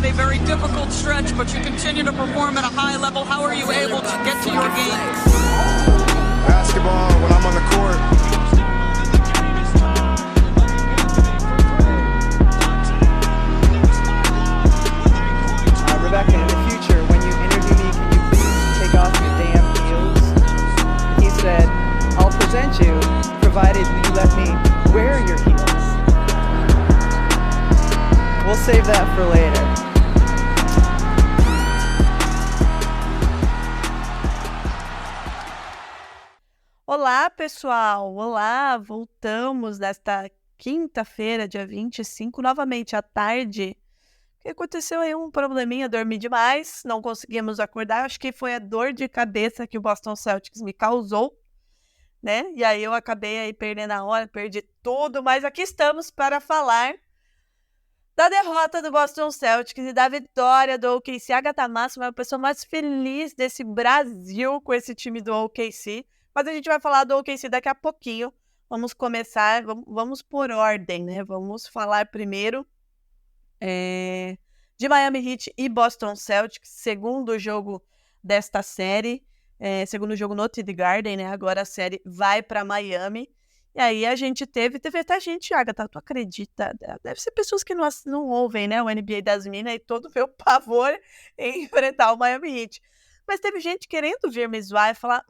had a very difficult stretch, but you continue to perform at a high level. How are you able to get to your game? Basketball, when I'm on the court. Rebecca, in the future, when you interview me, can you please take off your damn heels? He said, I'll present you, provided you let me wear your heels. We'll save that for later. Olá, pessoal! Olá! Voltamos nesta quinta-feira, dia 25, novamente à tarde. O que aconteceu aí? Um probleminha, dormi demais, não conseguimos acordar. Acho que foi a dor de cabeça que o Boston Celtics me causou, né? E aí eu acabei aí perdendo a hora, perdi tudo, mas aqui estamos para falar da derrota do Boston Celtics e da vitória do OKC. A Agatha Máxima é a pessoa mais feliz desse Brasil com esse time do OKC. Mas a gente vai falar do OKC daqui a pouquinho. Vamos começar, vamos por ordem, né? Vamos falar primeiro de Miami Heat e Boston Celtics, segundo jogo desta série, segundo jogo no TD Garden, né? Agora a série vai para Miami. E aí a gente teve até gente, Agatha, tu acredita? Deve ser pessoas que não ouvem, né? O NBA das Minas e todo meu pavor em enfrentar o Miami Heat. Mas teve gente querendo vir me zoar e falar,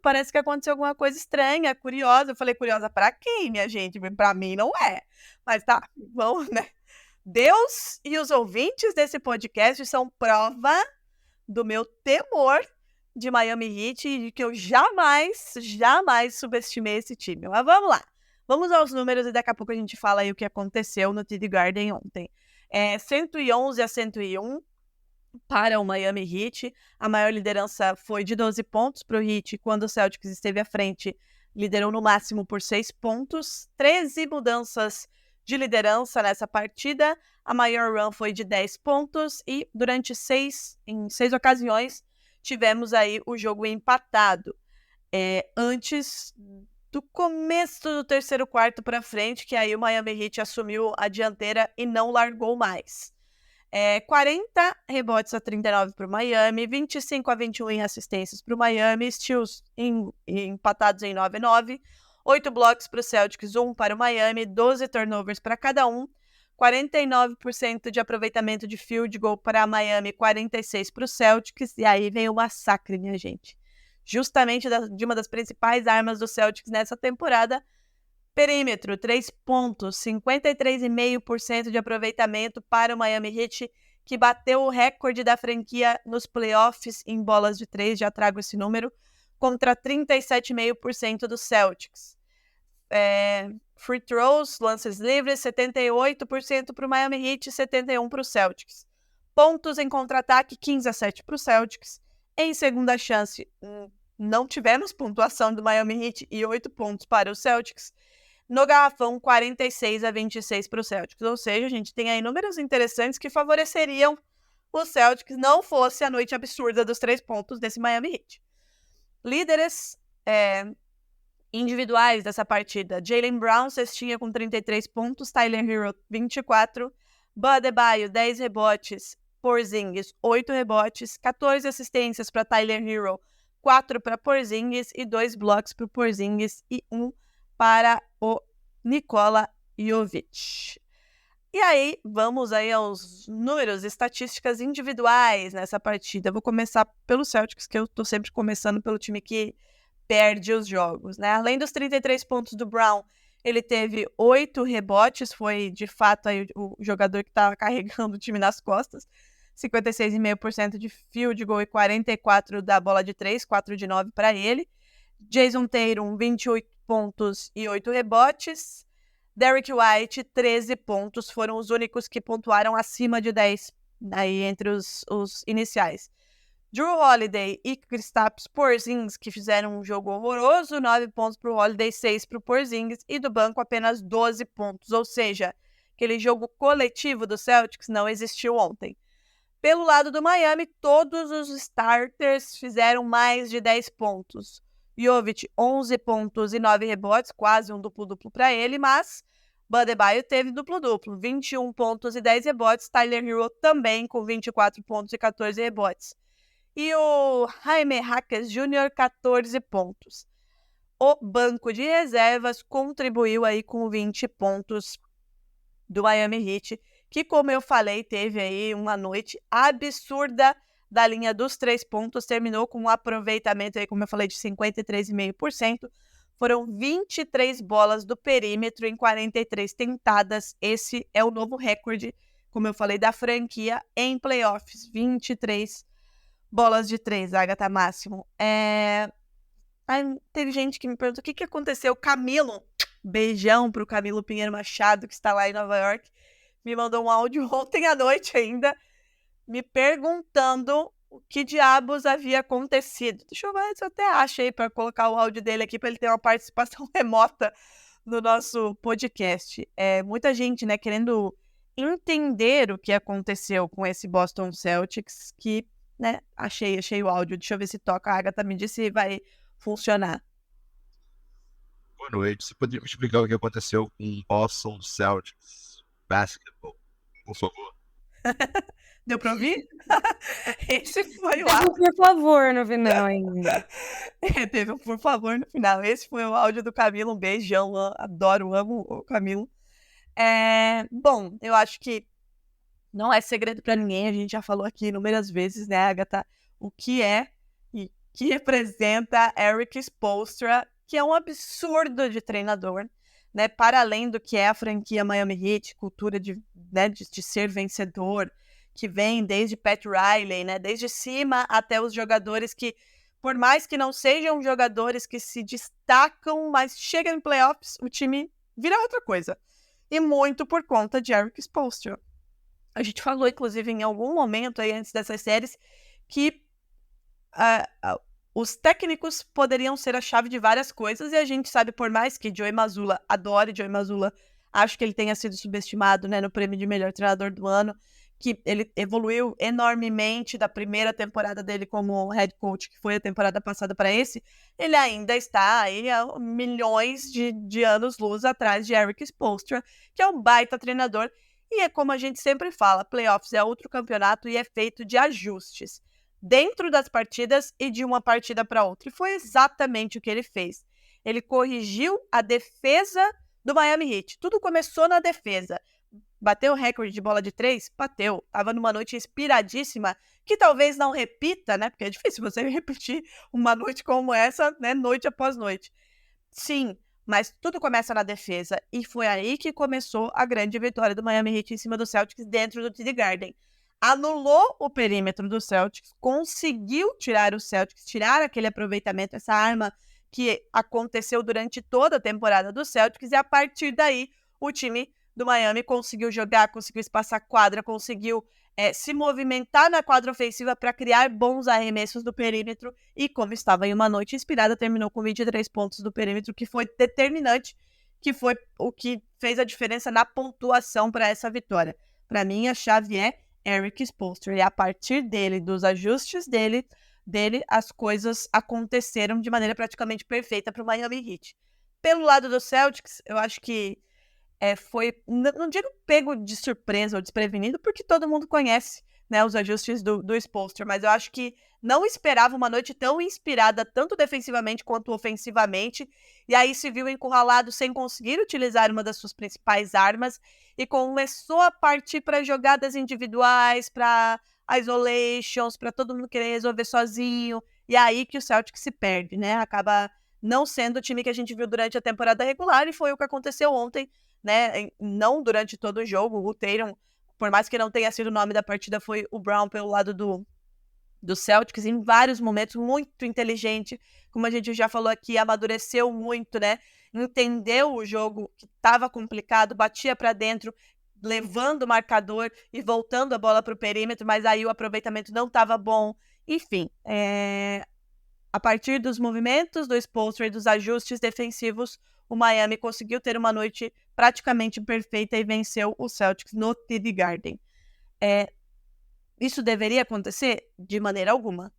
parece que aconteceu alguma coisa estranha, curiosa. Eu falei, curiosa pra quem, minha gente? Pra mim não é. Mas tá, vamos, né? Deus e os ouvintes desse podcast são prova do meu temor de Miami Heat e de que eu jamais subestimei esse time. Mas vamos lá. Vamos aos números e daqui a pouco a gente fala aí o que aconteceu no TD Garden ontem. 111-101 para o Miami Heat. A maior liderança foi de 12 pontos para o Heat. Quando o Celtics esteve à frente, liderou no máximo por 6 pontos. 13 mudanças de liderança nessa partida. A maior run foi de 10 pontos e durante em 6 ocasiões tivemos aí o jogo empatado. Antes do começo do terceiro quarto para frente, que aí o Miami Heat assumiu a dianteira e não largou mais. 40 rebotes a 39 para o Miami, 25-21 em assistências para o Miami, steals empatados em 9-9, 8 blocos para o Celtics, 1 para o Miami, 12 turnovers para cada um, 49% de aproveitamento de field goal para Miami, 46% para o Celtics, e aí vem o massacre, minha gente. Justamente de uma das principais armas do Celtics nessa temporada, perímetro, 3 pontos, 53,5% de aproveitamento para o Miami Heat, que bateu o recorde da franquia nos playoffs em bolas de 3, já trago esse número, contra 37,5% do Celtics. Free throws, lances livres, 78% para o Miami Heat e 71% para o Celtics. Pontos em contra-ataque, 15-7 para o Celtics. Em segunda chance, não tivemos pontuação do Miami Heat e 8 pontos para o Celtics. No garrafão, 46-26 para o Celtics. Ou seja, a gente tem aí números interessantes que favoreceriam o Celtics, não fosse a noite absurda dos 3 pontos desse Miami Heat. Líderes individuais dessa partida. Jaylen Brown, cestinha com 33 pontos. Tyler Hero, 24. Bam Adebayo, 10 rebotes. Porzingis, 8 rebotes. 14 assistências para Tyler Hero. 4 para Porzingis e 2 blocos para o Porzingis e 1 para o Nikola Jovic. E aí, vamos aí aos números, estatísticas individuais nessa partida. Eu vou começar pelo Celtics, que eu tô sempre começando pelo time que perde os jogos, né? Além dos 33 pontos do Brown, ele teve 8 rebotes, foi de fato aí o jogador que estava carregando o time nas costas. 56,5% de field goal e 44% da bola de 3, 4 de 9 para ele. Jason Tatum, 28 pontos e 8 rebotes. Derrick White, 13 pontos, foram os únicos que pontuaram acima de 10 aí entre os iniciais. Drew Holiday e Kristaps Porzingis, que fizeram um jogo horroroso, 9 pontos para o Holiday, 6 para o Porzingis, e do banco apenas 12 pontos, ou seja, aquele jogo coletivo do Celtics não existiu ontem. Pelo lado do Miami, todos os starters fizeram mais de 10 pontos. Jovic, 11 pontos e 9 rebotes, quase um duplo-duplo para ele, mas Bam Adebayo teve duplo-duplo, 21 pontos e 10 rebotes. Tyler Hero também com 24 pontos e 14 rebotes. E o Jaime Jaquez Jr., 14 pontos. O banco de reservas contribuiu aí com 20 pontos do Miami Heat, que, como eu falei, teve aí uma noite absurda da linha dos 3 pontos, terminou com um aproveitamento aí, como eu falei, de 53,5%. Foram 23 bolas do perímetro em 43 tentadas. Esse é o novo recorde, como eu falei, da franquia em playoffs. 23 bolas de 3, Agatha Máximo. Teve gente que me perguntou o que aconteceu. Camilo, beijão pro Camilo Pinheiro Machado, que está lá em Nova York, me mandou um áudio ontem à noite ainda, me perguntando o que diabos havia acontecido. Deixa eu ver se eu até acho aí para colocar o áudio dele aqui, para ele ter uma participação remota no nosso podcast. Muita gente, né, querendo entender o que aconteceu com esse Boston Celtics, que, né, achei o áudio. Deixa eu ver se toca. A Agatha me disse se vai funcionar. Boa noite. Você poderia me explicar o que aconteceu com o Boston Celtics Basketball, por favor? Deu pra ouvir? Esse foi o Teve áudio. um por favor no final ainda. Teve um por favor no final. Esse foi o áudio do Camilo. Um beijão. Adoro, amo o Camilo. Bom, eu acho que não é segredo pra ninguém. A gente já falou aqui inúmeras vezes, né, Agatha? O que é e que representa Erik Spoelstra, que é um absurdo de treinador, né? Para além do que é a franquia Miami Heat, cultura de ser vencedor, que vem desde Pat Riley, né? Desde cima até os jogadores que, por mais que não sejam jogadores que se destacam, mas chegam em playoffs, o time vira outra coisa. E muito por conta de Erik Spoelstra. A gente falou, inclusive, em algum momento aí antes dessas séries, que os técnicos poderiam ser a chave de várias coisas, e a gente sabe, por mais que Joey Mazzulla, adore Joey Mazzulla, acho que ele tenha sido subestimado, né, no prêmio de melhor treinador do ano, que ele evoluiu enormemente da primeira temporada dele como head coach, que foi a temporada passada para esse, ele ainda está aí a milhões de anos-luz atrás de Erik Spoelstra, que é um baita treinador, e é como a gente sempre fala, playoffs é outro campeonato e é feito de ajustes dentro das partidas e de uma partida para outra. E foi exatamente o que ele fez. Ele corrigiu a defesa do Miami Heat. Tudo começou na defesa. Bateu o recorde de bola de 3? Bateu. Tava numa noite inspiradíssima, que talvez não repita, né? Porque é difícil você repetir uma noite como essa, né? Noite após noite. Sim, mas tudo começa na defesa. E foi aí que começou a grande vitória do Miami Heat em cima do Celtics dentro do TD Garden. Anulou o perímetro do Celtics, conseguiu tirar o Celtics, tirar aquele aproveitamento, essa arma que aconteceu durante toda a temporada do Celtics, e a partir daí o time do Miami conseguiu jogar, conseguiu espaçar quadra, conseguiu se movimentar na quadra ofensiva para criar bons arremessos do perímetro, e como estava em uma noite inspirada, terminou com 23 pontos do perímetro, que foi determinante, que foi o que fez a diferença na pontuação para essa vitória. Para mim, a chave é Erik Spoelstra, e a partir dele, dos ajustes dele, as coisas aconteceram de maneira praticamente perfeita para o Miami Heat. Pelo lado do Celtics, eu acho que foi, não digo pego de surpresa ou desprevenido, porque todo mundo conhece, né, os ajustes do Spoelstra, mas eu acho que não esperava uma noite tão inspirada, tanto defensivamente quanto ofensivamente, e aí se viu encurralado sem conseguir utilizar uma das suas principais armas, e começou a partir para jogadas individuais, para isolations, para todo mundo querer resolver sozinho, e aí que o Celtic se perde, né, acaba não sendo o time que a gente viu durante a temporada regular, e foi o que aconteceu ontem, né, não durante todo o jogo. O Tatum, por mais que não tenha sido o nome da partida, foi o Brown pelo lado do Celtics, em vários momentos, muito inteligente, como a gente já falou aqui, amadureceu muito, né, entendeu o jogo que estava complicado, batia para dentro, levando o marcador e voltando a bola para o perímetro, mas aí o aproveitamento não estava bom. Enfim, a partir dos movimentos do Spoelstra e dos ajustes defensivos, o Miami conseguiu ter uma noite praticamente perfeita e venceu o Celtics no TD Garden. Isso deveria acontecer? De maneira alguma.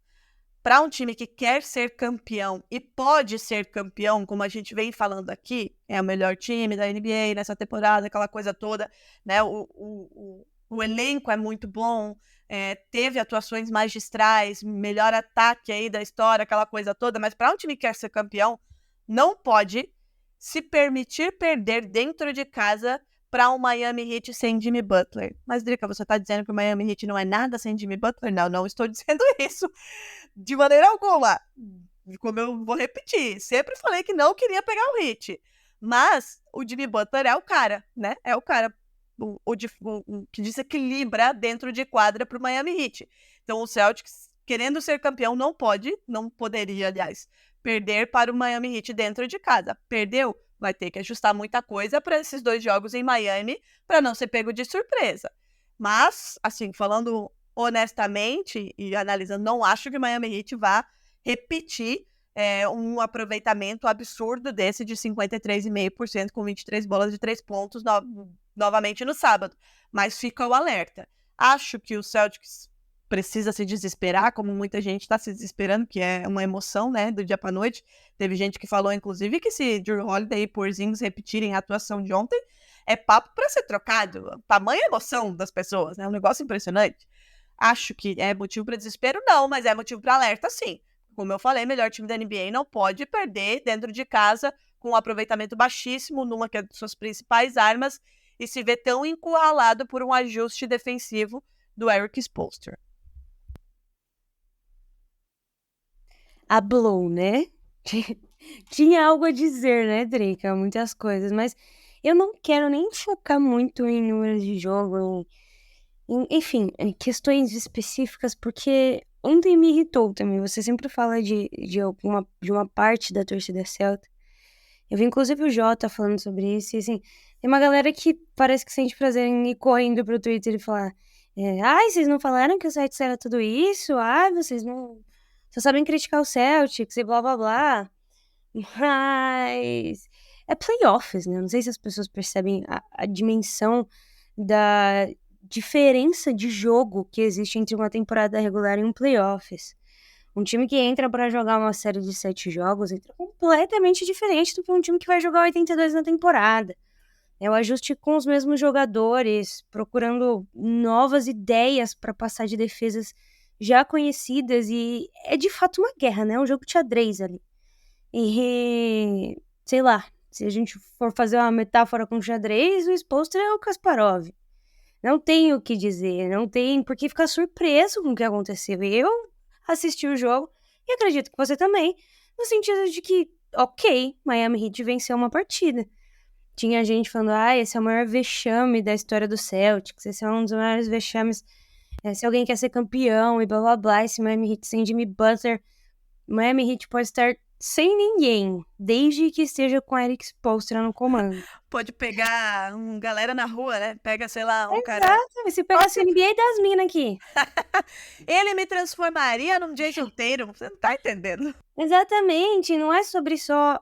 para um time que quer ser campeão e pode ser campeão, como a gente vem falando aqui, é o melhor time da NBA nessa temporada, aquela coisa toda, né? O elenco é muito bom, teve atuações magistrais, melhor ataque aí da história, aquela coisa toda, mas para um time que quer ser campeão, não pode se permitir perder dentro de casa para um Miami Heat sem Jimmy Butler. Mas, Drica, você tá dizendo que o Miami Heat não é nada sem Jimmy Butler? Não, não estou dizendo isso de maneira alguma. Como eu vou repetir, sempre falei que não queria pegar o Heat. Mas o Jimmy Butler é o cara, né? É o cara o que desequilibra dentro de quadra para o Miami Heat. Então o Celtics, querendo ser campeão, não poderia, aliás, perder para o Miami Heat dentro de casa. Perdeu? Vai ter que ajustar muita coisa para esses 2 jogos em Miami para não ser pego de surpresa. Mas, assim, falando honestamente e analisando, não acho que o Miami Heat vá repetir um aproveitamento absurdo desse de 53,5% com 23 bolas de 3 pontos novamente no sábado. Mas fica o alerta. Acho que o Celtics precisa se desesperar, como muita gente está se desesperando, que é uma emoção, né, do dia para noite. Teve gente que falou, inclusive, que se Jrue Holiday e Porzingis repetirem a atuação de ontem, é papo para ser trocado. Tamanha emoção das pessoas, né, um negócio impressionante. Acho que é motivo para desespero? Não, mas é motivo para alerta, sim. Como eu falei, melhor time da NBA não pode perder dentro de casa com um aproveitamento baixíssimo numa que é de suas principais armas e se ver tão encurralado por um ajuste defensivo do Eric Spoelstra. Hablou, né? Tinha algo a dizer, né, Drica? Muitas coisas, mas eu não quero nem focar muito em números de jogo, enfim, em questões específicas, porque ontem me irritou também. Você sempre fala de uma parte da torcida celta. Eu vi inclusive o Jota falando sobre isso, e assim, tem uma galera que parece que sente prazer em ir correndo pro Twitter e falar: ai, vocês não falaram que o Celtics era tudo isso? Ai, vocês não... Só sabem criticar o Celtics e blá blá blá. Mas é playoffs, né? Não sei se as pessoas percebem a dimensão da diferença de jogo que existe entre uma temporada regular e um playoffs. Um time que entra para jogar uma série de 7 jogos entra completamente diferente do que um time que vai jogar 82 na temporada. É o ajuste com os mesmos jogadores, procurando novas ideias para passar de defesas já conhecidas, e é de fato uma guerra, né? Um jogo de xadrez ali. E, sei lá, se a gente for fazer uma metáfora com xadrez, o Spoelstra é o Kasparov. Não tem o que dizer, não tem por que ficar surpreso com o que aconteceu. Eu assisti o jogo e acredito que você também, no sentido de que, ok, Miami Heat venceu uma partida. Tinha gente falando, esse é o maior vexame da história do Celtics, esse é um dos maiores vexames, se alguém quer ser campeão e blá blá blá, esse Miami Heat sem Jimmy Butler, Miami Heat pode estar sem ninguém, desde que esteja com Eric Spoelstra no comando. Pode pegar galera na rua, né? Pega, sei lá, cara... Exato, se pegasse a NBA das minas aqui. Ele me transformaria num Jason Tatum, você não tá entendendo. Exatamente, não é sobre só,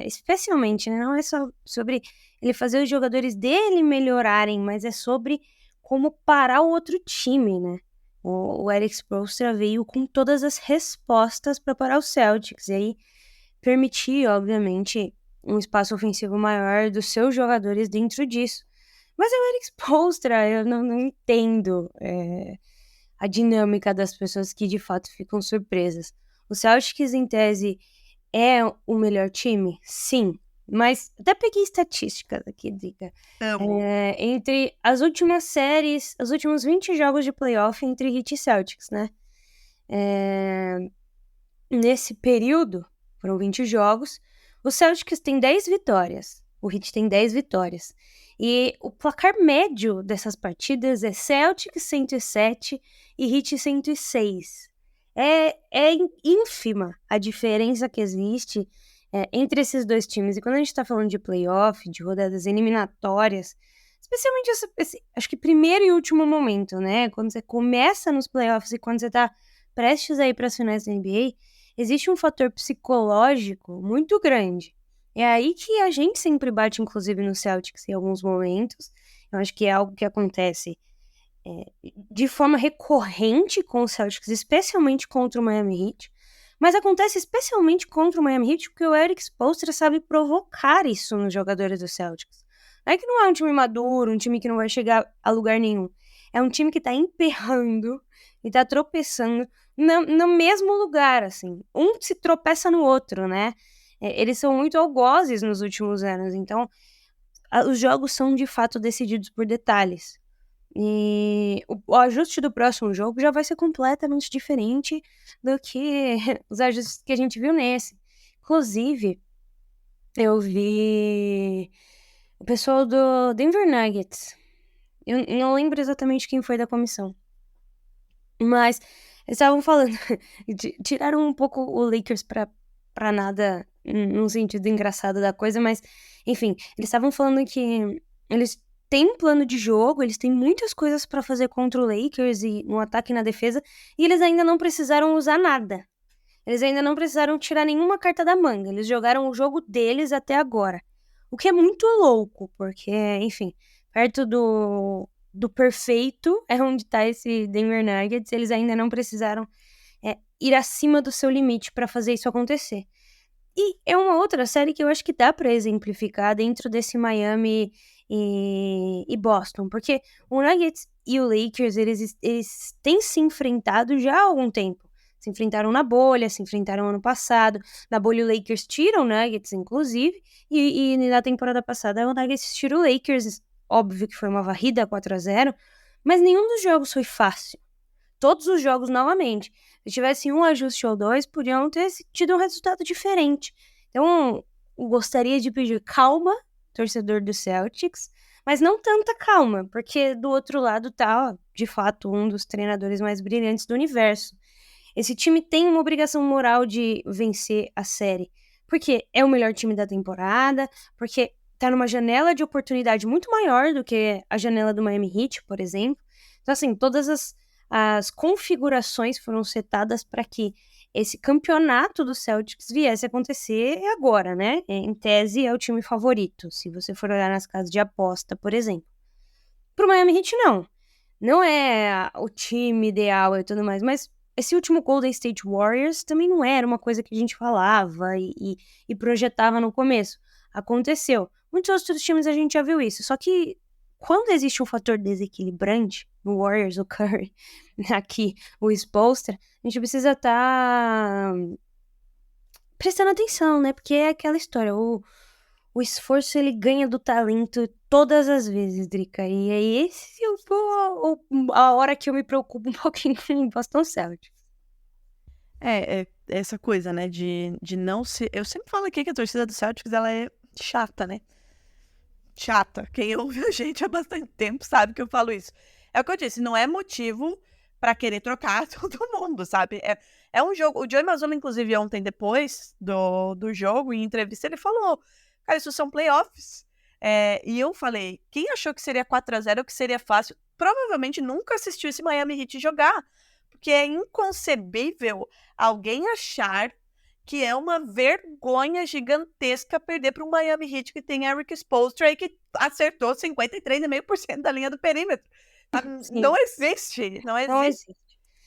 especialmente, né? Não é só sobre ele fazer os jogadores dele melhorarem, mas é sobre como parar o outro time, né? O Eric Spoelstra veio com todas as respostas para parar o Celtics, e aí permitir, obviamente, um espaço ofensivo maior dos seus jogadores dentro disso. Mas é o Eric Spoelstra, eu não entendo a dinâmica das pessoas que de fato ficam surpresas. O Celtics, em tese, é o melhor time? Sim. Mas até peguei estatísticas aqui, Drica. Entre as últimas séries, os últimos 20 jogos de playoff entre Heat e Celtics, né? Nesse período, foram 20 jogos, o Celtics tem 10 vitórias, o Heat tem 10 vitórias. E o placar médio dessas partidas é Celtics 107 e Heat 106. É ínfima a diferença que existe entre esses dois times. E quando a gente tá falando de playoff, de rodadas eliminatórias, especialmente esse, acho que primeiro e último momento, né? Quando você começa nos playoffs e quando você tá prestes a ir para as finais da NBA, existe um fator psicológico muito grande. É aí que a gente sempre bate, inclusive, no Celtics em alguns momentos. Eu acho que é algo que acontece de forma recorrente com o Celtics, especialmente contra o Miami Heat, mas acontece especialmente contra o Miami Heat porque o Erik Spoelstra sabe provocar isso nos jogadores do Celtics. Não é que não é um time maduro, um time que não vai chegar a lugar nenhum. É um time que tá emperrando e tá tropeçando no mesmo lugar, assim. Um se tropeça no outro, né? Eles são muito algozes nos últimos anos, então os jogos são de fato decididos por detalhes. E o ajuste do próximo jogo já vai ser completamente diferente do que os ajustes que a gente viu nesse. Inclusive, eu vi o pessoal do Denver Nuggets. Eu não lembro exatamente quem foi da comissão. Mas eles estavam falando, tiraram um pouco o Lakers pra nada, num sentido engraçado da coisa, mas, enfim, eles estavam falando que eles têm um plano de jogo, eles têm muitas coisas pra fazer contra o Lakers e no ataque e na defesa, e eles ainda não precisaram usar nada. Eles ainda não precisaram tirar nenhuma carta da manga, eles jogaram o jogo deles até agora. O que é muito louco, porque, enfim, perto do perfeito é onde tá esse Denver Nuggets, eles ainda não precisaram ir acima do seu limite pra fazer isso acontecer. E é uma outra série que eu acho que dá pra exemplificar dentro desse Miami e Boston, porque o Nuggets e o Lakers, eles têm se enfrentado já há algum tempo. Se enfrentaram na bolha, se enfrentaram ano passado. Na bolha o Lakers tira o Nuggets, inclusive, e na temporada passada o Nuggets tira o Lakers. Óbvio que foi uma varrida 4-0, mas nenhum dos jogos foi fácil. Todos os jogos, novamente, se tivesse um ajuste ou dois, podiam ter tido um resultado diferente. Então, eu gostaria de pedir calma, torcedor do Celtics, mas não tanta calma, porque do outro lado tá, de fato, um dos treinadores mais brilhantes do universo. Esse time tem uma obrigação moral de vencer a série, porque é o melhor time da temporada, porque tá numa janela de oportunidade muito maior do que a janela do Miami Heat, por exemplo. Então, assim, todas as configurações foram setadas para que esse campeonato do Celtics viesse a acontecer agora, né? Em tese, é o time favorito, se você for olhar nas casas de aposta, por exemplo. Pro Miami Heat, não. Não é o time ideal e tudo mais, mas esse último Golden State Warriors também não era uma coisa que a gente falava e projetava no começo. Aconteceu. Muitos outros times a gente já viu isso, só que quando existe um fator desequilibrante, no Warriors, o Curry, aqui, o Spoelstra, a gente precisa estar prestando atenção, né? Porque é aquela história, o esforço ele ganha do talento todas as vezes, Drica. E aí esse a hora que eu me preocupo um pouquinho com o Boston Celtics. É essa coisa, né, de não se... Eu sempre falo aqui que a torcida do Celtics, ela é chata, né? Chata. Quem ouve a gente há bastante tempo sabe que eu falo isso. É o que eu disse, não é motivo pra querer trocar todo mundo, sabe? É um jogo... O Joey Mazzulla, inclusive, ontem, depois do jogo, em entrevista, ele falou, cara, isso são playoffs. E eu falei, quem achou que seria 4-0 ou que seria fácil, provavelmente nunca assistiu esse Miami Heat jogar. Porque é inconcebível alguém achar que é uma vergonha gigantesca perder para um Miami Heat que tem Erik Spoelstra e que acertou 53,5% da linha do perímetro. Não existe. Não existe.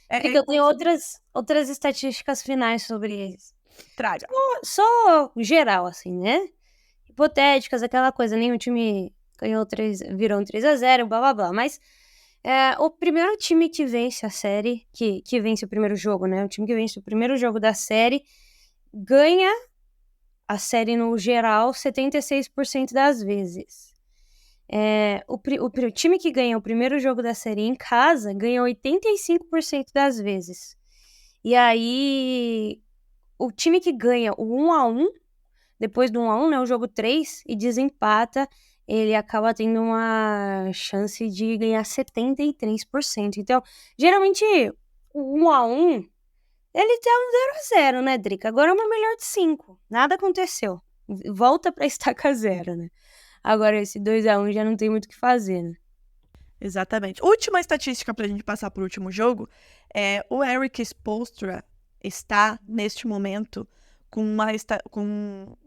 Porque eu tenho outras estatísticas finais sobre isso. Traga. Só geral, assim, né? Hipotéticas, aquela coisa, nenhum time virou um 3-0, blá blá blá. Mas o primeiro time que vence a série, que vence o primeiro jogo, né? O time que vence o primeiro jogo da série ganha a série no geral 76% das vezes. O time que ganha o primeiro jogo da série em casa ganha 85% das vezes. E aí, o time que ganha o 1-1, depois do 1-1, né, o jogo 3, e desempata, ele acaba tendo uma chance de ganhar 73%. Então, geralmente, o 1-1, ele tem um 0-0, né, Drica? Agora é uma melhor de 5. Nada aconteceu. Volta pra estaca 0, né? Agora, esse 2-1 já não tem muito o que fazer, né? Exatamente. Última estatística pra gente passar pro último jogo. O Erik Spoelstra está, neste momento, com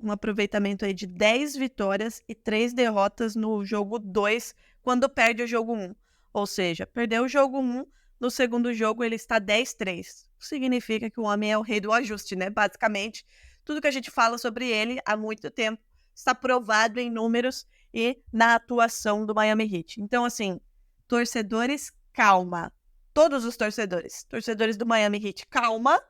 um aproveitamento aí de 10 vitórias e 3 derrotas no jogo 2, quando perde o jogo 1. Ou seja, perdeu o jogo 1, no segundo jogo ele está 10-3. Significa que o homem é o rei do ajuste, né? Basicamente, tudo que a gente fala sobre ele há muito tempo está provado em números e na atuação do Miami Heat. Então, assim, torcedores, calma. Todos os torcedores do Miami Heat, calma.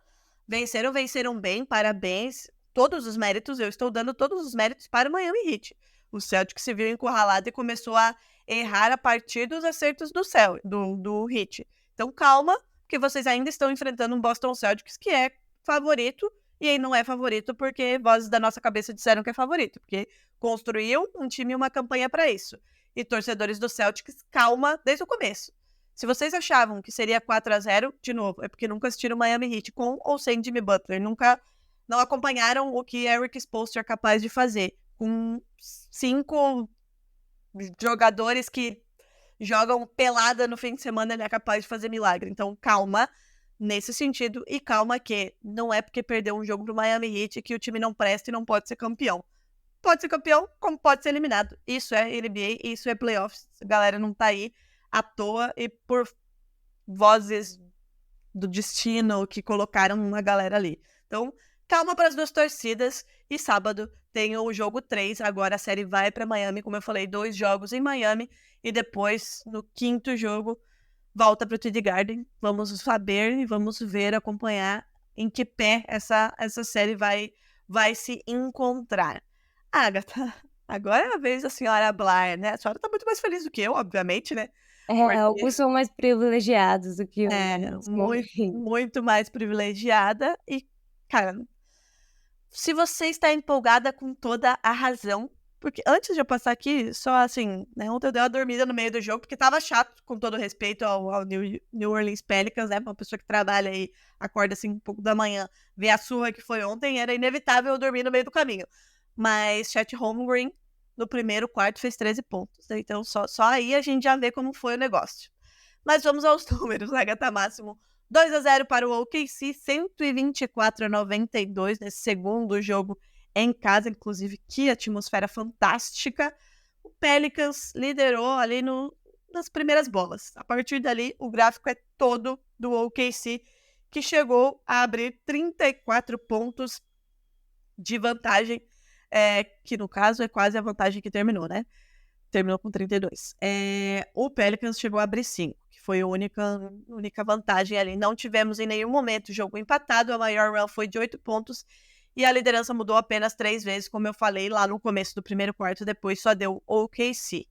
Venceram bem, parabéns. Todos os méritos, eu estou dando todos os méritos para o Miami Heat. O Celtic se viu encurralado e começou a errar a partir dos acertos do Heat. Então, calma, porque vocês ainda estão enfrentando um Boston Celtics que é favorito, e aí não é favorito porque vozes da nossa cabeça disseram que é favorito, porque construiu um time e uma campanha para isso. E torcedores do Celtics, calma desde o começo. Se vocês achavam que seria 4-0, de novo, é porque nunca assistiram Miami Heat com ou sem Jimmy Butler, nunca não acompanharam o que Eric Spoelstra é capaz de fazer, com 5 jogadores que jogam pelada no fim de semana, ele é capaz de fazer milagre. Então, calma nesse sentido, e calma que não é porque perdeu um jogo pro Miami Heat que o time não presta e não pode ser campeão. Pode ser campeão, como pode ser eliminado. Isso é NBA, isso é playoffs. A galera não tá aí à toa e por vozes do destino que colocaram uma galera ali. Então, calma para as duas torcidas. E sábado tem o jogo 3. Agora a série vai para Miami, como eu falei, 2 jogos em Miami. E depois, no 5º jogo, volta para o TD Garden. Vamos saber e vamos ver, acompanhar em que pé essa série vai se encontrar. Agatha, agora é a vez da senhora Blair, né? A senhora tá muito mais feliz do que eu, obviamente, né? Alguns são mais privilegiados do que outros. Muito mais privilegiada. E, cara, se você está empolgada com toda a razão, porque antes de eu passar aqui, só assim, né, ontem eu dei uma dormida no meio do jogo, porque tava chato, com todo respeito ao New Orleans Pelicans, né, uma pessoa que trabalha aí, acorda assim um pouco da manhã, vê a surra que foi ontem, era inevitável eu dormir no meio do caminho. Mas Chet Holmgren, no primeiro quarto, fez 13 pontos, né? Então só aí a gente já vê como foi o negócio. Mas vamos aos números, né, Gata Máximo? 2-0 para o OKC, 124-92 nesse segundo jogo em casa, inclusive, que atmosfera fantástica. O Pelicans liderou ali nas primeiras bolas. A partir dali, o gráfico é todo do OKC, que chegou a abrir 34 pontos de vantagem, que no caso é quase a vantagem que terminou, né? Terminou com 32. O Pelicans chegou a abrir 5, que foi a única vantagem ali. Não tivemos em nenhum momento jogo empatado, a maior run foi de 8 pontos, e a liderança mudou apenas 3 vezes, como eu falei lá no começo do primeiro quarto, depois só deu OKC.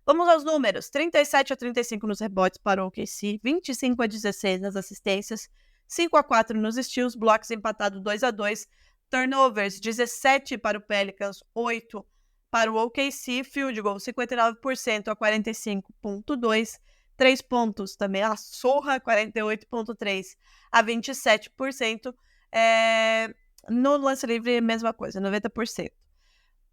Vamos aos números, 37-35 nos rebotes para o OKC, 25-16 nas assistências, 5-4 nos steals, blocos empatados 2-2, turnovers 17 para o Pelicans, 8 para o OKC, field goal 59% a 45,2%, 3 pontos também, a surra 48,3% a 27%, no lance livre mesma coisa, 90%.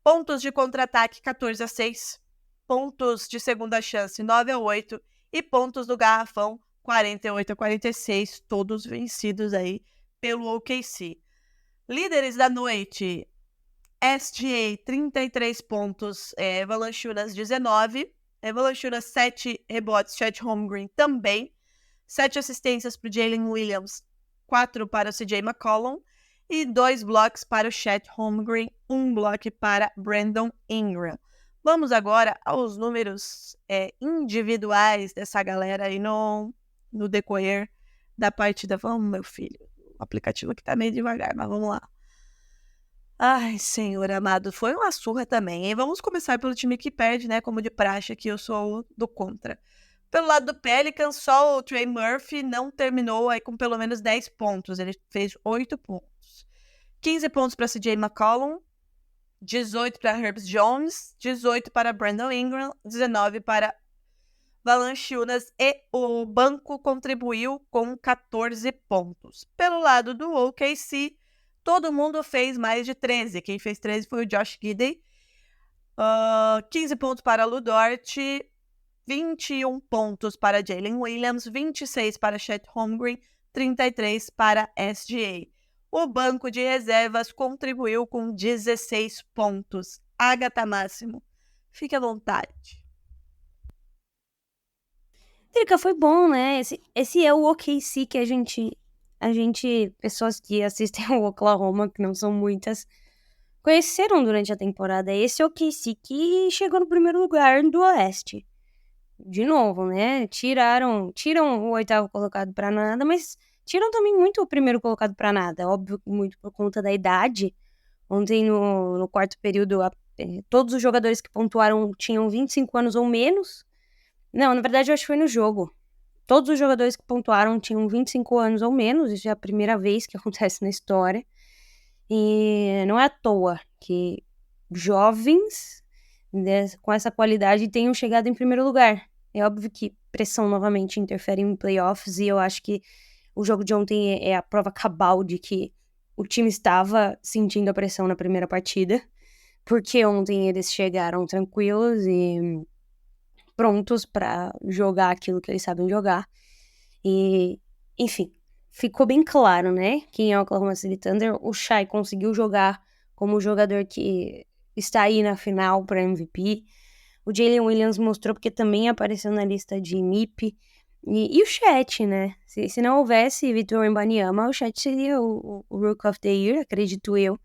Pontos de contra-ataque 14-6, pontos de segunda chance 9-8 e pontos do garrafão 48-46, todos vencidos aí pelo OKC. Líderes da noite, SGA 33 pontos, Valanciunas 19, Valanciunas 7 rebotes, Chet Holmgren também, 7 assistências para o Jalen Williams, 4 para o CJ McCollum e 2 blocos para o Chet Holmgren, 1 bloco para Brandon Ingram. Vamos agora aos números individuais dessa galera aí no decorrer da partida. Vamos, meu filho. O aplicativo aqui tá meio devagar, mas vamos lá. Ai, senhor amado, foi uma surra também, hein? Vamos começar pelo time que perde, né? Como de praxe, que eu sou do contra. Pelo lado do Pelicans, só o Trey Murphy não terminou aí com pelo menos 10 pontos. Ele fez 8 pontos. 15 pontos para CJ McCollum, 18 para Herbs Jones, 18 para Brandon Ingram, 19 para Valanciunas, e o banco contribuiu com 14 pontos. Pelo lado do OKC, todo mundo fez mais de 13. Quem fez 13 foi o Josh Giddey. 15 pontos para Lu Dort, 21 pontos para Jalen Williams, 26 para Chet Holmgren, 33 para SGA. O banco de reservas contribuiu com 16 pontos. Agatha Máximo, fique à vontade. Drica, foi bom, né? Esse é o OKC que a gente, pessoas que assistem o Oklahoma, que não são muitas, conheceram durante a temporada. Esse é o OKC que chegou no primeiro lugar do Oeste. De novo, né? Tiram o oitavo colocado pra nada, mas tiram também muito o primeiro colocado pra nada. Óbvio, muito por conta da idade. Ontem, no quarto período, todos os jogadores que pontuaram tinham 25 anos ou menos. Não, na verdade, eu acho que foi no jogo. Todos os jogadores que pontuaram tinham 25 anos ou menos. Isso é a primeira vez que acontece na história. E não é à toa que jovens, né, com essa qualidade tenham chegado em primeiro lugar. É óbvio que pressão novamente interfere em playoffs, e eu acho que o jogo de ontem é a prova cabal de que o time estava sentindo a pressão na primeira partida, porque ontem eles chegaram tranquilos e prontos para jogar aquilo que eles sabem jogar. E, enfim, ficou bem claro, né, quem é o Oklahoma City Thunder. O Shai conseguiu jogar como o jogador que está aí na final para MVP. O Jalen Williams mostrou porque também apareceu na lista de MIP. E o Chet, né? Se não houvesse Victor Wembanyama, o Chet seria o Rook of the Year, acredito eu.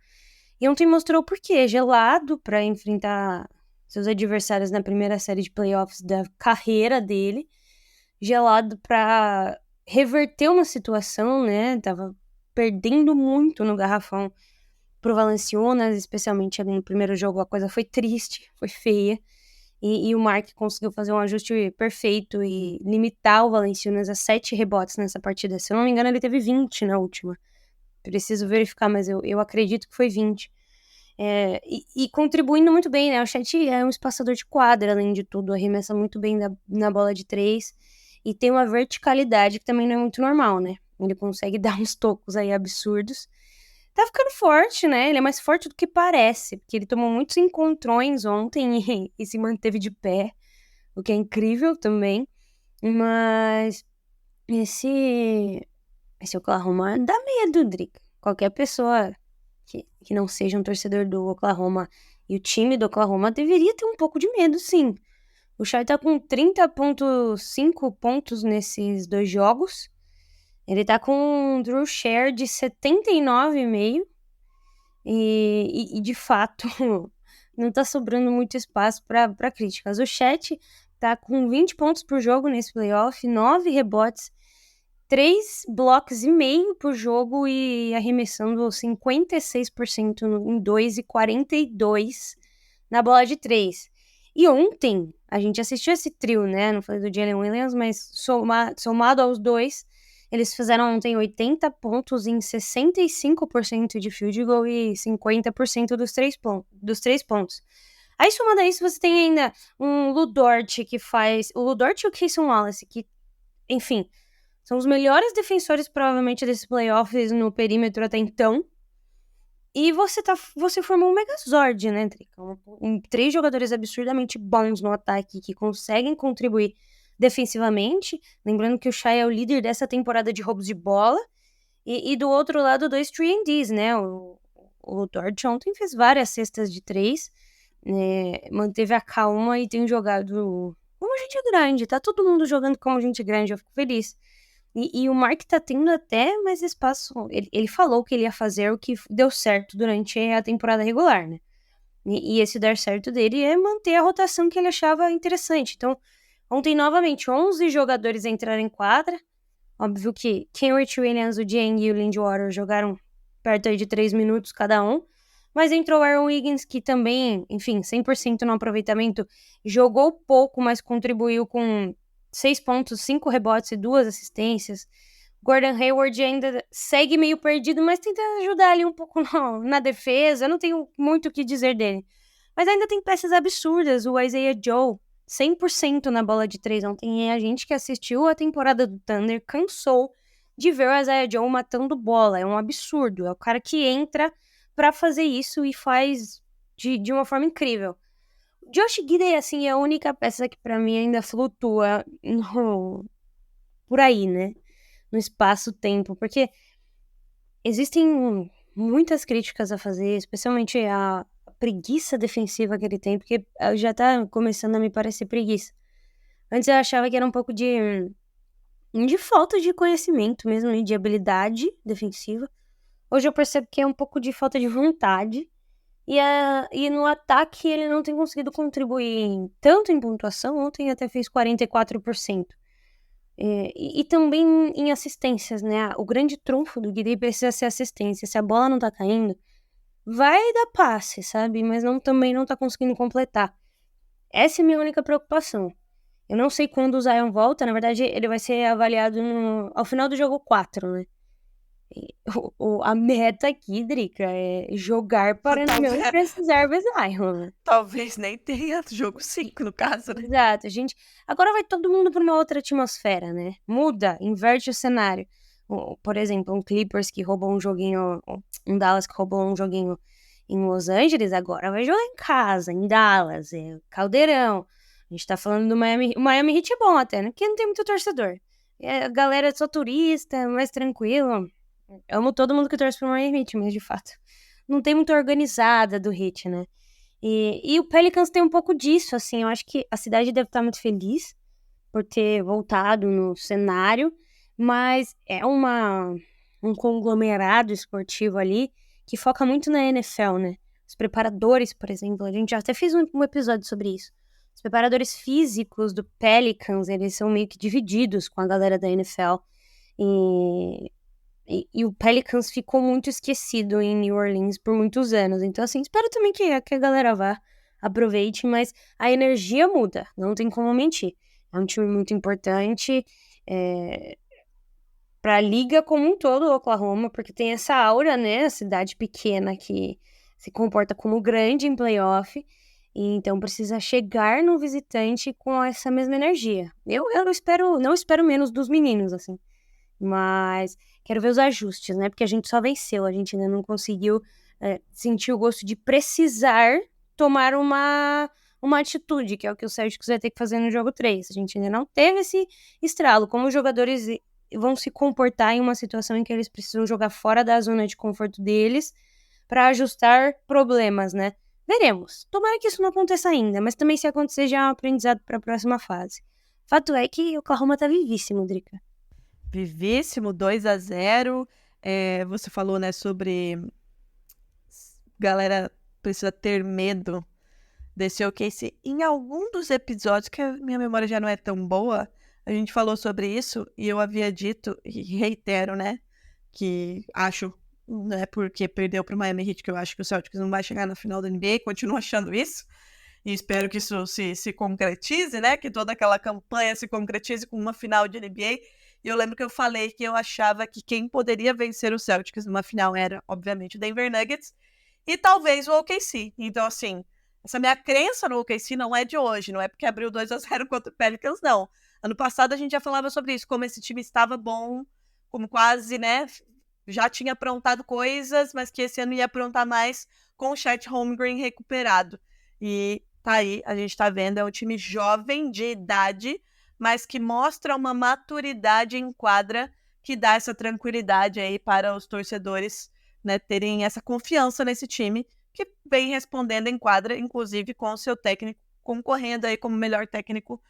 E ontem mostrou por quê. Gelado para enfrentar seus adversários na primeira série de playoffs da carreira dele. Gelado para reverter uma situação, né? Tava perdendo muito no garrafão pro Valanciunas, especialmente ali no primeiro jogo. A coisa foi triste, foi feia. E o Mark conseguiu fazer um ajuste perfeito e limitar o Valanciunas a 7 rebotes nessa partida. Se eu não me engano, ele teve 20 na última. Preciso verificar, mas eu acredito que foi 20. E contribuindo muito bem, né? O Chet é um espaçador de quadra, além de tudo. Arremessa muito bem na bola de 3. E tem uma verticalidade que também não é muito normal, né? Ele consegue dar uns tocos aí absurdos. Tá ficando forte, né? Ele é mais forte do que parece, porque ele tomou muitos encontrões ontem e se manteve de pé, o que é incrível também. Mas esse Oklahoma dá medo, Drica. Qualquer pessoa que não seja um torcedor do Oklahoma e o time do Oklahoma deveria ter um pouco de medo, sim. O Shai tá com 30,5 pontos nesses 2 jogos. Ele tá com um true share de 79,5 e de fato não tá sobrando muito espaço para críticas. O Chet tá com 20 pontos por jogo nesse playoff, 9 rebotes, 3 blocos e meio por jogo e arremessando 56% em 2 e 42% na bola de 3. E ontem a gente assistiu esse trio, né? Não falei do Jalen Williams, mas somado aos dois, eles fizeram ontem 80 pontos em 65% de field goal e 50% dos 3 pontos. Aí, somado a isso, você tem ainda um Lu Dort que faz... O Lu Dort e o Cason Wallace, que, enfim, são os melhores defensores, provavelmente, desses playoffs no perímetro até então. E você formou um Megazord, né, Drica? 3 jogadores absurdamente bons no ataque que conseguem contribuir defensivamente. Lembrando que o Shai é o líder dessa temporada de roubos de bola. E do outro lado, 2 3&Ds, né? O Dort ontem fez várias cestas de 3, manteve a calma e tem jogado como gente grande. Tá todo mundo jogando como gente grande, eu fico feliz. E o Mark tá tendo até mais espaço. Ele falou que ele ia fazer o que deu certo durante a temporada regular, né? E esse dar certo dele é manter a rotação que ele achava interessante. Então, ontem, novamente, 11 jogadores entraram em quadra. Óbvio que Kenrich Williams, o Dieng e o Lindwater jogaram perto aí de 3 minutos cada um. Mas entrou o Aaron Wiggins, que também, enfim, 100% no aproveitamento. Jogou pouco, mas contribuiu com 6 pontos, 5 rebotes e 2 assistências. Gordon Hayward ainda segue meio perdido, mas tenta ajudar ali um pouco na defesa. Eu não tenho muito o que dizer dele. Mas ainda tem peças absurdas. O Isaiah Joe, 100% na bola de 3 ontem. E a gente que assistiu a temporada do Thunder cansou de ver o Isaiah Joe matando bola. É um absurdo. É o cara que entra pra fazer isso e faz de uma forma incrível. Josh Giddey, assim, é a única peça que pra mim ainda flutua por aí, né? No espaço-tempo. Porque existem muitas críticas a fazer, especialmente a preguiça defensiva que ele tem, porque já tá começando a me parecer preguiça. Antes eu achava que era um pouco de falta de conhecimento mesmo, e de habilidade defensiva. Hoje eu percebo que é um pouco de falta de vontade. E no ataque ele não tem conseguido contribuir tanto em pontuação. Ontem até fez 44%. E também em assistências, né? O grande trunfo do Guidi precisa ser assistência. Se a bola não tá caindo, vai dar passe, sabe? Mas também não tá conseguindo completar. Essa é a minha única preocupação. Eu não sei quando o Zion volta. Na verdade, ele vai ser avaliado ao final do jogo 4, né? A meta aqui, Drica, é jogar para não precisar ver Zion, né? Talvez nem tenha jogo 5, no caso, né? Exato, gente. Agora vai todo mundo para uma outra atmosfera, né? Muda, inverte o cenário. Por exemplo, um Clippers que roubou um joguinho, um Dallas que roubou um joguinho em Los Angeles, agora vai jogar em casa, em Dallas, caldeirão. A gente tá falando do Miami. O Miami Heat é bom até, né? Porque não tem muito torcedor. A galera é só turista, mais tranquilo. Amo todo mundo que torce pro Miami Heat, mas de fato não tem muito organizada do Heat, né? E o Pelicans tem um pouco disso, assim. Eu acho que a cidade deve estar muito feliz por ter voltado no cenário, mas é um conglomerado esportivo ali que foca muito na NFL, né? Os preparadores, por exemplo, a gente já até fez um episódio sobre isso. Os preparadores físicos do Pelicans, eles são meio que divididos com a galera da NFL. E o Pelicans ficou muito esquecido em New Orleans por muitos anos. Então, assim, espero também que a galera vá, aproveite, mas a energia muda, não tem como mentir. É um time muito importante pra liga como um todo, o Oklahoma, porque tem essa aura, né? A cidade pequena que se comporta como grande em playoff. E então precisa chegar no visitante com essa mesma energia. Eu não espero menos dos meninos, assim. Mas quero ver os ajustes, né? Porque a gente só venceu, a gente ainda não conseguiu sentir o gosto de precisar tomar uma atitude, que é o que o Celtics vai ter que fazer no jogo 3. A gente ainda não teve esse estralo. Como os jogadores vão se comportar em uma situação em que eles precisam jogar fora da zona de conforto deles para ajustar problemas, né? Veremos. Tomara que isso não aconteça ainda, mas também se acontecer já é um aprendizado para a próxima fase. Fato é que o Oklahoma tá vivíssimo, Drica. Vivíssimo, 2-0. Você falou, né, sobre galera precisa ter medo desse OKC. Em algum dos episódios, que a minha memória já não é tão boa, a gente falou sobre isso e eu havia dito, e reitero, né, que acho, não é porque perdeu para o Miami Heat que eu acho que o Celtics não vai chegar na final da NBA, continuo achando isso. E espero que isso se concretize, né, que toda aquela campanha se concretize com uma final de NBA. E eu lembro que eu falei que eu achava que quem poderia vencer o Celtics numa final era, obviamente, o Denver Nuggets e talvez o OKC. Então, assim, essa minha crença no OKC não é de hoje, não é porque abriu 2-0 contra o Pelicans, não. Ano passado a gente já falava sobre isso, como esse time estava bom, como quase, né, já tinha aprontado coisas, mas que esse ano ia aprontar mais com o Chet Holmgren recuperado. E tá aí, a gente tá vendo, é um time jovem de idade, mas que mostra uma maturidade em quadra que dá essa tranquilidade aí para os torcedores, né, terem essa confiança nesse time que vem respondendo em quadra, inclusive com o seu técnico concorrendo aí como melhor técnico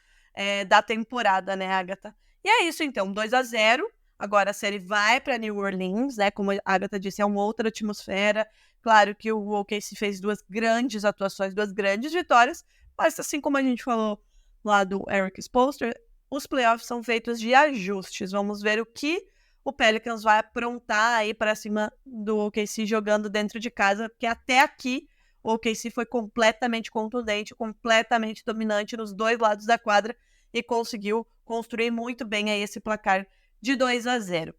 da temporada, né, Agatha? E é isso, então, 2-0. Agora a série vai para New Orleans, né? Como a Agatha disse, é uma outra atmosfera. Claro que o OKC fez 2 grandes atuações, 2 grandes vitórias, mas assim como a gente falou lá do Eric Spoelstra, os playoffs são feitos de ajustes. Vamos ver o que o Pelicans vai aprontar aí para cima do OKC jogando dentro de casa, porque até aqui o OKC foi completamente contundente, completamente dominante nos 2 lados da quadra e conseguiu construir muito bem aí esse placar de 2-0.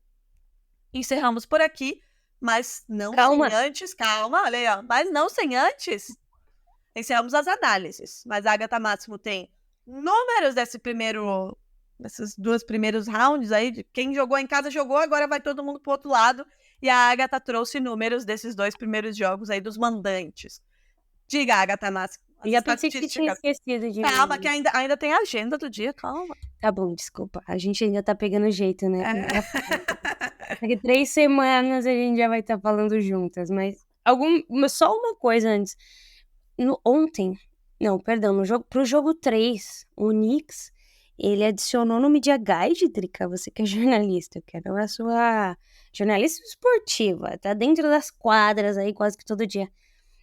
Encerramos por aqui, mas não sem antes... Calma, olha aí, ó. Mas não sem antes... Encerramos as análises. Mas a Agatha Máximo tem números desses 2 primeiros rounds aí, de quem jogou em casa jogou, agora vai todo mundo pro outro lado. E a Agatha trouxe números desses 2 primeiros jogos aí dos mandantes. Diga, Agatha Máximo. E a pensei que tinha esquecido de Calma, que ainda tem a agenda do dia, calma. Tá bom, desculpa. A gente ainda tá pegando jeito, né? Daqui 3 semanas a gente já vai estar falando juntas, mas só uma coisa antes. Pro jogo 3, o Knicks ele adicionou no Media Guide, Drica, você que é jornalista, eu quero a sua jornalista esportiva, tá dentro das quadras aí quase que todo dia.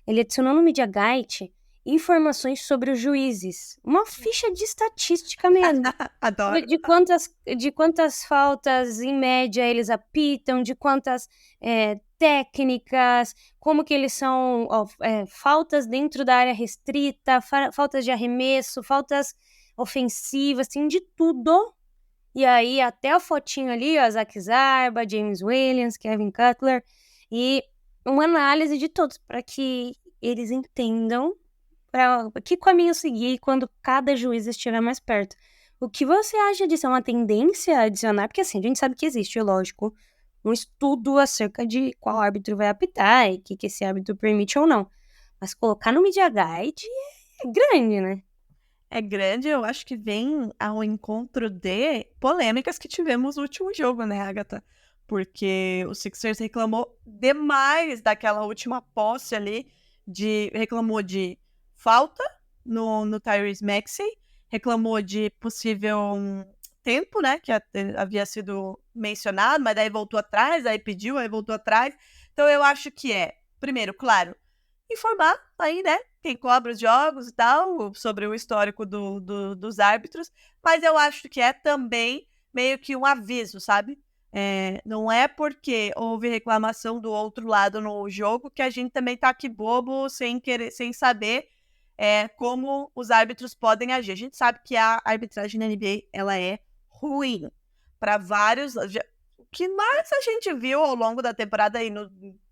Ele adicionou no Media Guide informações sobre os juízes, uma ficha de estatística mesmo. Adoro. De quantas faltas, em média, eles apitam, de quantas técnicas, como que eles são faltas dentro da área restrita, faltas de arremesso, faltas ofensivas, tem de tudo. E aí, até a fotinho ali, ó, Zach Zarba, James Williams, Kevin Cutler, e uma análise de todos, para que eles entendam para que caminho seguir quando cada juiz estiver mais perto. O que você acha disso? É uma tendência a adicionar? Porque assim, a gente sabe que existe, lógico, um estudo acerca de qual árbitro vai apitar e o que esse árbitro permite ou não. Mas colocar no Media Guide é grande, né? É grande, eu acho que vem ao encontro de polêmicas que tivemos no último jogo, né, Agatha? Porque o Sixers reclamou demais daquela última posse ali, reclamou de falta no Tyrese Maxey, reclamou de possível tempo, né, que havia sido mencionado, mas daí voltou atrás, aí pediu, aí voltou atrás. Então eu acho que primeiro, claro, informar aí, né, quem cobra os jogos e tal, sobre o histórico dos árbitros, mas eu acho que é também meio que um aviso, sabe? Não é porque houve reclamação do outro lado no jogo que a gente também tá aqui bobo, sem saber como os árbitros podem agir. A gente sabe que a arbitragem na NBA, ela é ruim para vários... O que mais a gente viu ao longo da temporada e,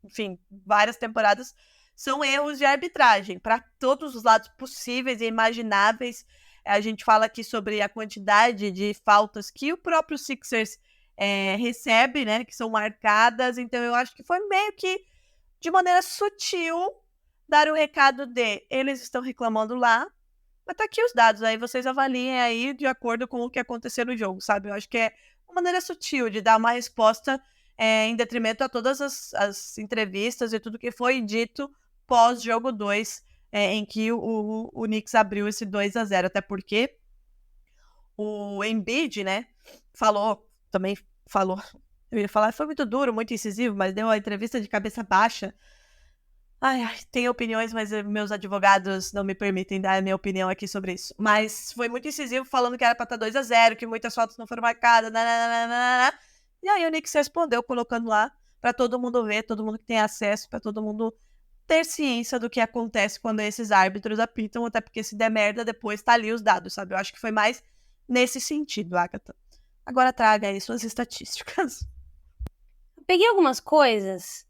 enfim, várias temporadas, são erros de arbitragem para todos os lados possíveis e imagináveis. A gente fala aqui sobre a quantidade de faltas que o próprio Sixers recebe, né, que são marcadas. Então eu acho que foi meio que de maneira sutil dar o recado de eles estão reclamando lá, mas tá aqui os dados, aí vocês avaliem aí de acordo com o que aconteceu no jogo, sabe? Eu acho que é uma maneira sutil de dar uma resposta em detrimento a todas as entrevistas e tudo que foi dito pós-jogo 2, em que o Knicks abriu esse 2-0, até porque o Embiid, né, também falou, eu ia falar, foi muito duro, muito incisivo, mas deu uma entrevista de cabeça baixa. Ai, tem opiniões, mas meus advogados não me permitem dar a minha opinião aqui sobre isso. Mas foi muito incisivo, falando que era pra estar 2-0, que muitas faltas não foram marcadas, nananana. E aí o Knicks respondeu, colocando lá pra todo mundo ver, todo mundo que tem acesso, pra todo mundo ter ciência do que acontece quando esses árbitros apitam, até porque se der merda, depois tá ali os dados, sabe? Eu acho que foi mais nesse sentido, Agatha. Agora traga aí suas estatísticas. Peguei algumas coisas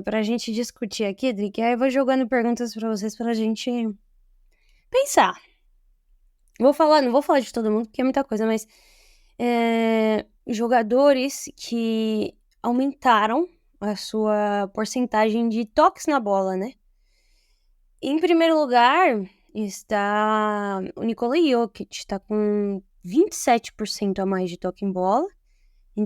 pra gente discutir aqui, Drica, aí eu vou jogando perguntas pra vocês pra gente pensar. Não vou falar de todo mundo, porque é muita coisa, mas jogadores que aumentaram a sua porcentagem de toques na bola, né? Em primeiro lugar está o Nikola Jokic, está com 27% a mais de toque em bola. Em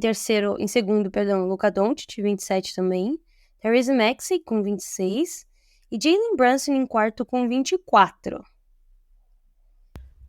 segundo, o Luka Doncic, 27 também. Tyrese Maxey com 26 e Jalen Brunson em quarto com 24.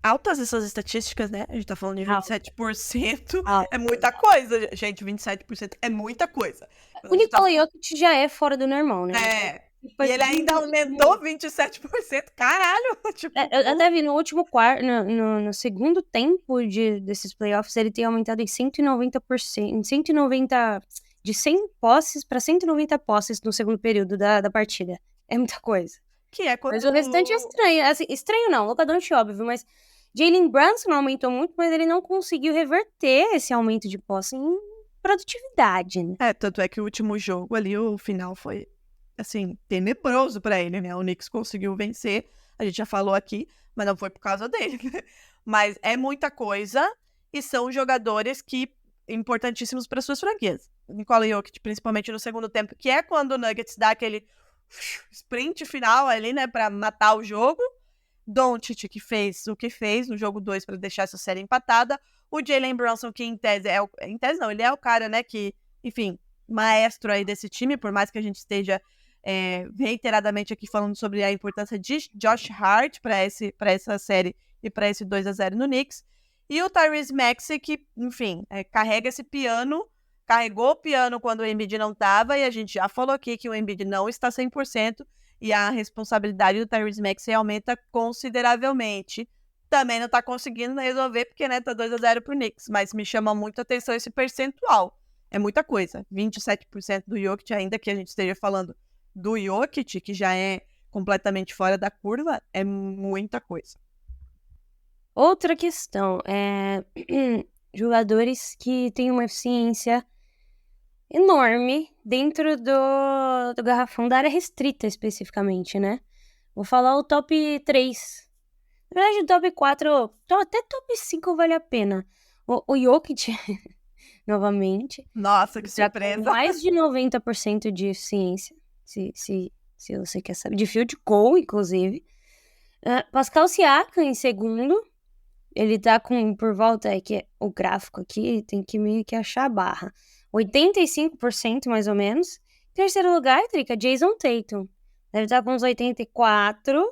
Altas essas estatísticas, né? A gente tá falando de 27%. Alto. É muita coisa, gente. 27% é muita coisa. O Nikola Jokic já é fora do normal, né? E ele ainda aumentou 27%. Caralho! Tipo... Eu até vi no último quarto, no segundo tempo desses playoffs, ele tem aumentado em 190%, de 100 posses para 190 posses no segundo período da partida. É muita coisa. Que é quando... Mas o restante é estranho. Assim, estranho não, Luka Doncic, óbvio, mas Jalen Brunson aumentou muito, mas ele não conseguiu reverter esse aumento de posse em produtividade, né? Tanto é que o último jogo ali, o final foi, assim, tenebroso pra ele, né? O Knicks conseguiu vencer, a gente já falou aqui, mas não foi por causa dele, né? Mas é muita coisa e são jogadores importantíssimos para suas franquias. Nikola Jokic, principalmente no segundo tempo, que é quando o Nuggets dá aquele sprint final ali, né, pra matar o jogo. Doncic, que fez o que fez no jogo 2 para deixar essa série empatada. O Jalen Brunson, que em tese ele é o cara, né, que, enfim, maestro aí desse time, por mais que a gente esteja reiteradamente aqui falando sobre a importância de Josh Hart para essa série e para esse 2-0 no Knicks. E o Tyrese Maxey, que, enfim, carrega esse piano, carregou o piano quando o Embiid não estava, e a gente já falou aqui que o Embiid não está 100%, e a responsabilidade do Tyrese Maxey aumenta consideravelmente. Também não tá conseguindo resolver, porque, né, tá 2-0 pro Knicks, mas me chama muito a atenção esse percentual. É muita coisa. 27% do Jokic, ainda que a gente esteja falando do Jokic, que já é completamente fora da curva, é muita coisa. Outra questão é jogadores que têm uma eficiência enorme dentro do garrafão da área restrita, especificamente, né? Vou falar o top 3. Na verdade, o top 4, até top 5 vale a pena. O Jokic, novamente, Nossa, que já com surpresa. mais de 90% de eficiência, se você quer saber, de field goal, inclusive. Pascal Siakam em segundo, ele tá com, por volta, que o gráfico aqui tem que meio que achar a barra, 85% mais ou menos. Em terceiro lugar, Trica, Jason Tatum, deve estar com uns 84%,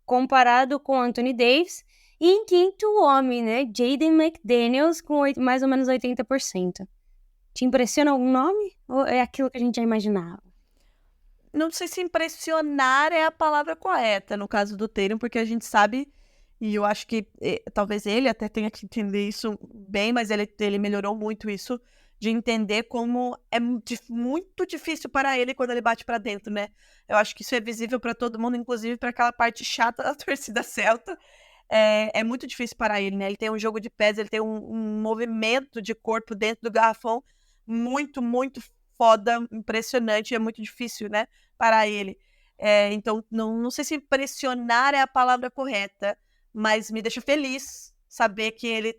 comparado com Anthony Davis. E em quinto, o homem, né, Jaden McDaniels, com mais ou menos 80%. Te impressiona algum nome? Ou é aquilo que a gente já imaginava? Não sei se impressionar é a palavra correta no caso do Tatum, porque a gente sabe, e eu acho que talvez ele até tenha que entender isso bem, mas ele melhorou muito isso, de entender como é muito difícil para ele quando ele bate para dentro, né? Eu acho que isso é visível para todo mundo, inclusive para aquela parte chata da torcida celta. É muito difícil para ele, né? Ele tem um jogo de pés, ele tem um movimento de corpo dentro do garrafão muito, muito foda, impressionante, e é muito difícil, né, para ele. Então, não sei se impressionar é a palavra correta, mas me deixa feliz saber que ele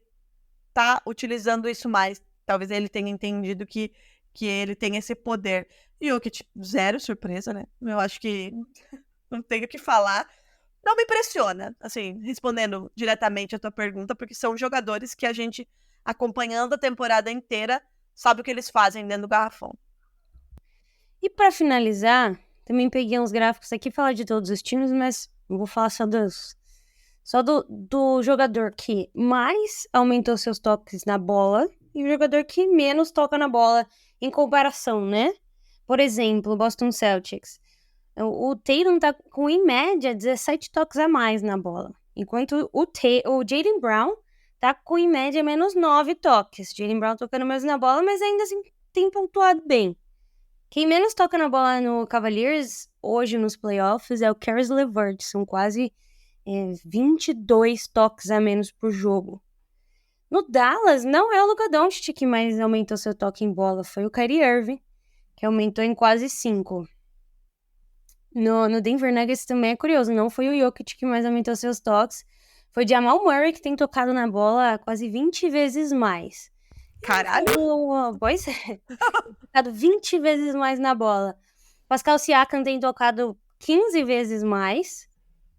tá utilizando isso mais. Talvez ele tenha entendido que ele tem esse poder. E o que, zero surpresa, né? Eu acho que não tenho o que falar. Não me impressiona, assim, respondendo diretamente a tua pergunta, porque são jogadores que a gente, acompanhando a temporada inteira, sabe o que eles fazem dentro do garrafão. E para finalizar, também peguei uns gráficos aqui, falar de todos os times, mas não vou falar só do jogador que mais aumentou seus toques na bola e o jogador que menos toca na bola em comparação, né? Por exemplo, o Boston Celtics. O Tatum tá com, em média, 17 toques a mais na bola, enquanto o Jaylen Brown tá com, em média, menos 9 toques. Jaylen Brown tocando menos na bola, mas ainda assim tem pontuado bem. Quem menos toca na bola no Cavaliers hoje nos playoffs é o Caris LeVert, são quase 22 toques a menos por jogo. No Dallas, não é o Luka Doncic que mais aumentou seu toque em bola, foi o Kyrie Irving, que aumentou em quase 5. No Denver Nuggets também é curioso, não foi o Jokic que mais aumentou seus toques, foi o Jamal Murray que tem tocado na bola quase 20 vezes mais. Caralho! Pois é, tocado 20 vezes mais na bola. Pascal Siakam tem tocado 15 vezes mais.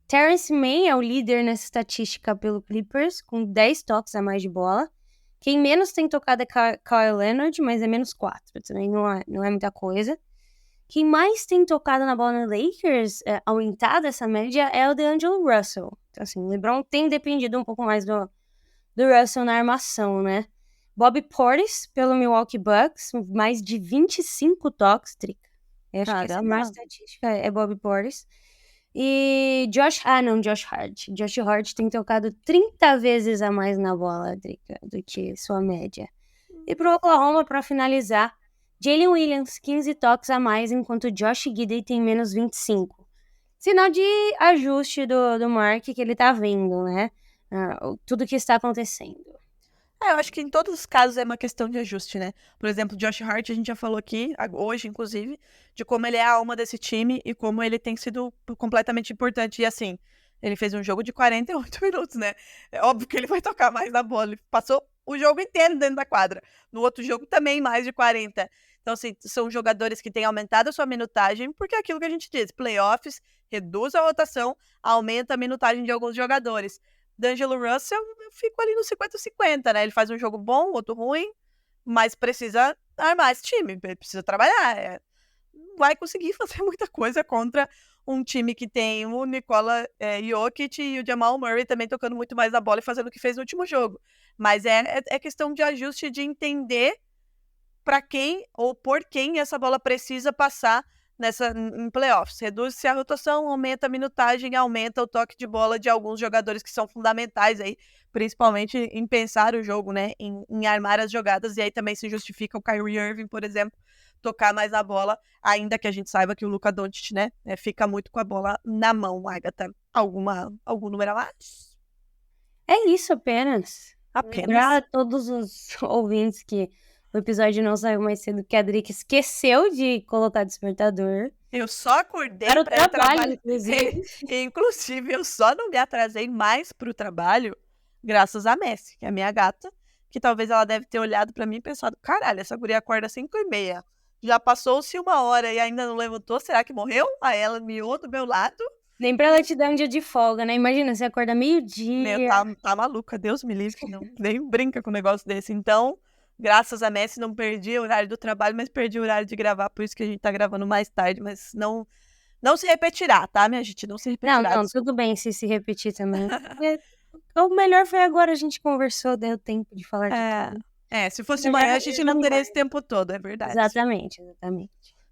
Terrence Mann é o líder nessa estatística pelo Clippers, com 10 toques a mais de bola. Quem menos tem tocado é Kawhi Leonard, mas é menos 4, também não é muita coisa. Quem mais tem tocado na bola no Lakers, aumentado essa média, é o D'Angelo Russell. Então, assim, o LeBron tem dependido um pouco mais do Russell na armação, né? Bobby Portis, pelo Milwaukee Bucks, mais de 25 toques, Trica. Eu acho que essa mais estatística é Bobby Portis. E Josh Hart. Josh Hart tem tocado 30 vezes a mais na bola, Trica, do que sua média. E pro Oklahoma, para finalizar, Jalen Williams, 15 toques a mais, enquanto Josh Giddey tem menos 25. Sinal de ajuste do Mark que ele tá vendo, né? Tudo que está acontecendo. Eu acho que em todos os casos é uma questão de ajuste, né? Por exemplo, Josh Hart, a gente já falou aqui, hoje, inclusive, de como ele é a alma desse time e como ele tem sido completamente importante. E assim, ele fez um jogo de 48 minutos, né? É óbvio que ele vai tocar mais na bola. Ele passou o jogo inteiro dentro da quadra. No outro jogo também mais de 40. Então, assim, são jogadores que têm aumentado a sua minutagem, porque é aquilo que a gente diz, playoffs, reduz a rotação, aumenta a minutagem de alguns jogadores. D'Angelo Russell, eu fico ali no 50-50, né? Ele faz um jogo bom, outro ruim, mas precisa armar esse time, precisa trabalhar. Não vai conseguir fazer muita coisa contra um time que tem o Nikola Jokic e o Jamal Murray também tocando muito mais a bola e fazendo o que fez no último jogo. Mas é questão de ajuste, de entender para quem ou por quem essa bola precisa passar em playoffs. Reduz-se a rotação, aumenta a minutagem, aumenta o toque de bola de alguns jogadores que são fundamentais aí, principalmente em pensar o jogo, né, em armar as jogadas, e aí também se justifica o Kyrie Irving, por exemplo, tocar mais a bola, ainda que a gente saiba que o Luka Doncic, né, fica muito com a bola na mão. Agatha, algum número a mais? É isso apenas. Apenas. Lembrar a todos os ouvintes que o episódio não saiu mais cedo, que a Drica esqueceu de colocar despertador. Eu só acordei Para o para trabalho, inclusive. Inclusive, eu só não me atrasei mais pro trabalho graças a Messi, que é a minha gata, que talvez ela deve ter olhado pra mim e pensado, caralho, essa guria acorda às 5h30. Já passou-se 1 hora e ainda não levantou, será que morreu? Aí ela miou do meu lado. Nem pra ela te dar um dia de folga, né? Imagina, você acorda meio-dia. Meu, tá maluca, Deus me livre, não, nem brinca com um negócio desse. Então, graças a Messi, não perdi o horário do trabalho, mas perdi o horário de gravar, por isso que a gente tá gravando mais tarde, mas não se repetirá, tá, minha gente? Não se repetirá. Não, tudo bem se repetir também. O melhor foi agora, a gente conversou, deu tempo de falar de tudo. Se fosse amanhã, a gente não teria esse tempo todo, é verdade. Exatamente.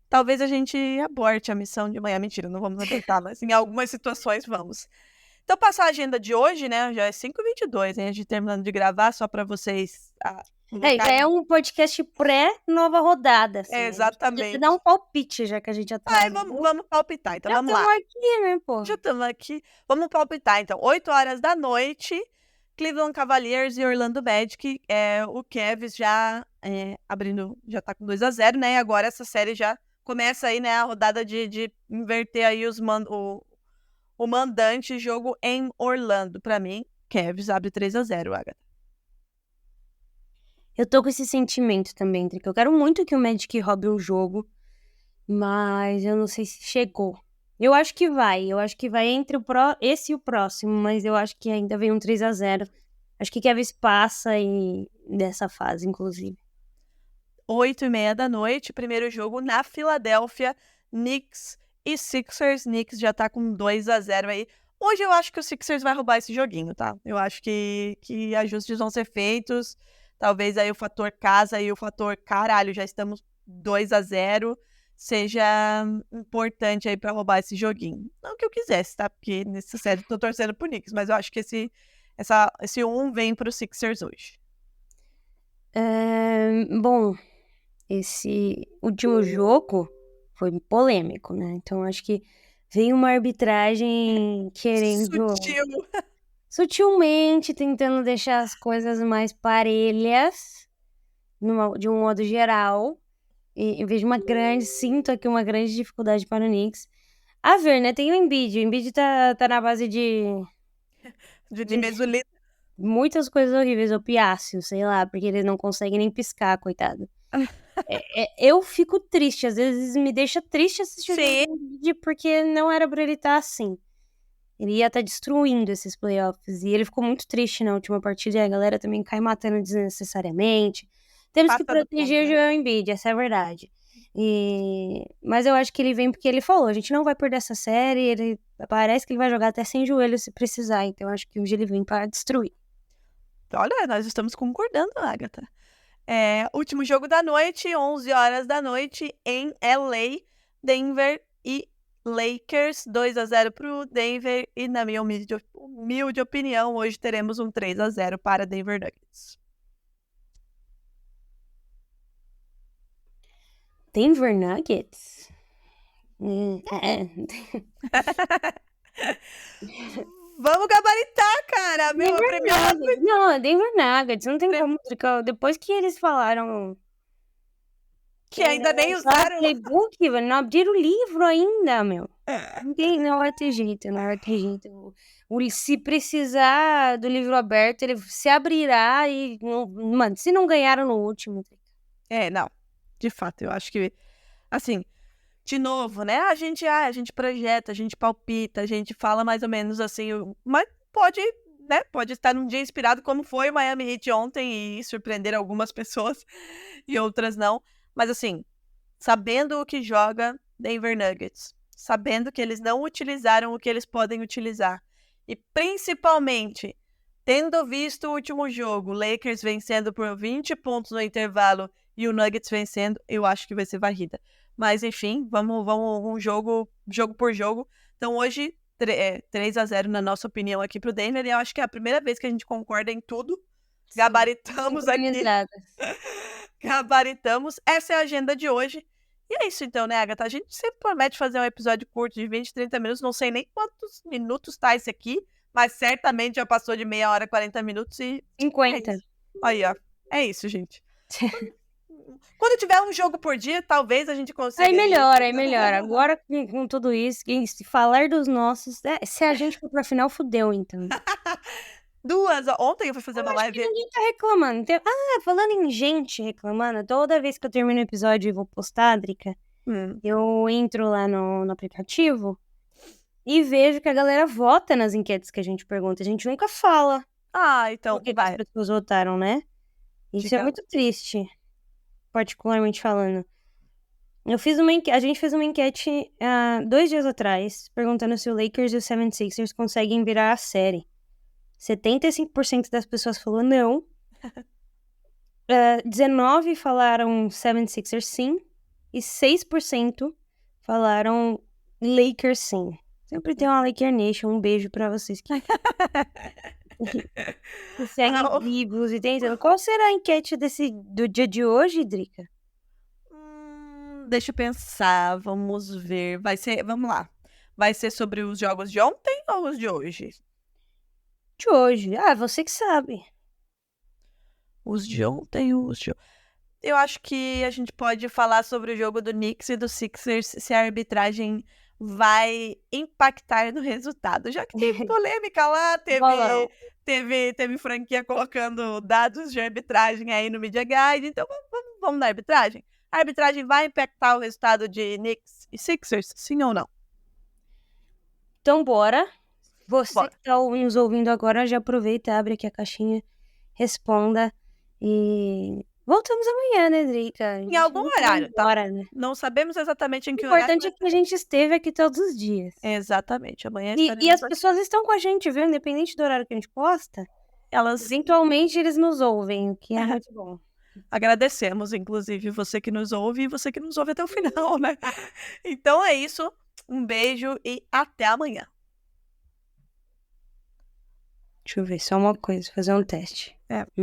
Talvez a gente aborte a missão de manhã. Mentira, não vamos abortar, mas em algumas situações vamos. Então, passar a agenda de hoje, né? Já é 5h22, hein? A gente terminando de gravar, só pra vocês... já é um podcast pré-nova rodada. Assim, exatamente. Dá um palpite, já que a gente já tá... Vamos palpitar, então vamos lá. Já estamos aqui, né, pô? Já estamos aqui. Vamos palpitar, então. 8h da noite, Cleveland Cavaliers e Orlando Magic. O Cavs já abrindo, já tá com 2-0, né? E agora essa série já começa aí, né? A rodada de inverter aí o mandante, jogo em Orlando. Pra mim, Cavs abre 3-0, Agatha. Eu tô com esse sentimento também, Trick. Eu quero muito que o Magic roube o jogo, mas eu não sei se chegou. Eu acho que vai entre esse e o próximo, mas eu acho que ainda vem um 3-0. Acho que Cavs passa dessa fase, inclusive. 8h30 da noite, primeiro jogo na Filadélfia, Knicks e Sixers. Knicks já tá com 2-0 aí. Hoje eu acho que o Sixers vai roubar esse joguinho, tá? Eu acho que ajustes vão ser feitos. Talvez aí o fator casa e o fator caralho, já estamos 2-0, seja importante aí pra roubar esse joguinho. Não que eu quisesse, tá? Porque nessa série eu tô torcendo pro Knicks, mas eu acho que esse 1 vem pro Sixers hoje. Bom, esse último jogo foi polêmico, né? Então acho que vem uma arbitragem querendo... Sutilmente tentando deixar as coisas mais parelhas, de um modo geral. E, em vez de sinto aqui uma grande dificuldade para o Knicks. A ver, né? Tem o Embiid. O Embiid tá na base de mesolito. Muitas coisas horríveis, opiáceo, sei lá, porque ele não consegue nem piscar, coitado. Eu fico triste, às vezes me deixa triste assistir o Embiid, porque não era pra ele estar assim. Ele ia estar destruindo esses playoffs. E ele ficou muito triste na última partida. E a galera também cai matando desnecessariamente. Temos que proteger o Joel Embiid, essa é a verdade. Mas eu acho que ele vem porque ele falou, a gente não vai perder essa série. Parece que ele vai jogar até sem joelho se precisar. Então eu acho que hoje ele vem para destruir. Olha, nós estamos concordando, Agatha. Último jogo da noite, 11h da noite, em LA. Denver e Lakers, 2-0 pro Denver, e na minha humilde opinião, hoje teremos um 3-0 para Denver Nuggets. Denver Nuggets? Vamos gabaritar, cara! Não, Denver Nuggets, não tem como. Depois que eles falaram... Que ainda nem usaram... playbook, não abriram o livro ainda, meu. Não vai ter jeito. Se precisar do livro aberto, ele se abrirá e... Mano, se não ganharam no último... não. De fato, eu acho que... Assim, de novo, né? A gente projeta, a gente palpita, a gente fala mais ou menos assim... Mas pode estar num dia inspirado, como foi o Miami Heat ontem, e surpreender algumas pessoas e outras não. Mas assim, sabendo o que joga Denver Nuggets, sabendo que eles não utilizaram o que eles podem utilizar. E principalmente, tendo visto o último jogo, Lakers vencendo por 20 pontos no intervalo e o Nuggets vencendo, eu acho que vai ser varrida. Mas enfim, vamos um jogo por jogo. Então hoje, 3-0 na nossa opinião aqui pro Denver, e eu acho que é a primeira vez que a gente concorda em tudo. Gabaritamos aqui. Organizadas. Gabaritamos. Essa é a agenda de hoje. E é isso então, né, Agatha? A gente sempre promete fazer um episódio curto de 20, 30 minutos. Não sei nem quantos minutos tá esse aqui, mas certamente já passou de meia hora, 40 minutos e... 50. É isso. Aí, ó. É isso, gente. Quando tiver um jogo por dia, talvez a gente consiga... Aí melhora. Agora, com tudo isso, se falar dos nossos... se a gente for pra final, fudeu, então. Ontem eu fui fazer uma Acho que live... ninguém tá reclamando. Falando em gente reclamando, toda vez que eu termino o episódio e vou postar, Drica, eu entro lá no aplicativo e vejo que a galera vota nas enquetes que a gente pergunta. A gente nunca fala então o que vai. as pessoas votaram, né? Isso Diga. é muito triste, particularmente falando. A gente fez uma enquete 2 dias atrás, perguntando se o Lakers e o 76ers conseguem virar a série. 75% das pessoas falou não. 19% falaram 76ers sim. E 6% falaram Lakers sim. Sempre tem uma Laker Nation. Um beijo pra vocês que seguem vivos e tentando. Qual será a enquete do dia de hoje, Drica? Deixa eu pensar. Vamos ver. Vamos lá. Vai ser sobre os jogos de ontem ou os de hoje? De hoje. Você que sabe. Os de ontem ou os de hoje? Eu acho que a gente pode falar sobre o jogo do Knicks e do Sixers, se a arbitragem vai impactar no resultado. Já que teve polêmica lá, teve franquia colocando dados de arbitragem aí no Media Guide, então vamos na arbitragem. A arbitragem vai impactar o resultado de Knicks e Sixers, sim ou não? Então bora. Você que tá nos ouvindo agora, já aproveita, abre aqui a caixinha, responda e voltamos amanhã, né, Drica? Em algum horário, tá? Bora, né? Não sabemos exatamente em que O horário. importante é que a gente esteve aqui todos os dias. Exatamente, amanhã E estaremos as pessoas estão com a gente, viu? Independente do horário que a gente posta, Elas eventualmente eles nos ouvem, o que é muito bom. agradecemos, inclusive, você que nos ouve e você que nos ouve até o final, né? Então é isso. Um beijo e até amanhã. Deixa eu ver, só uma coisa, fazer um teste.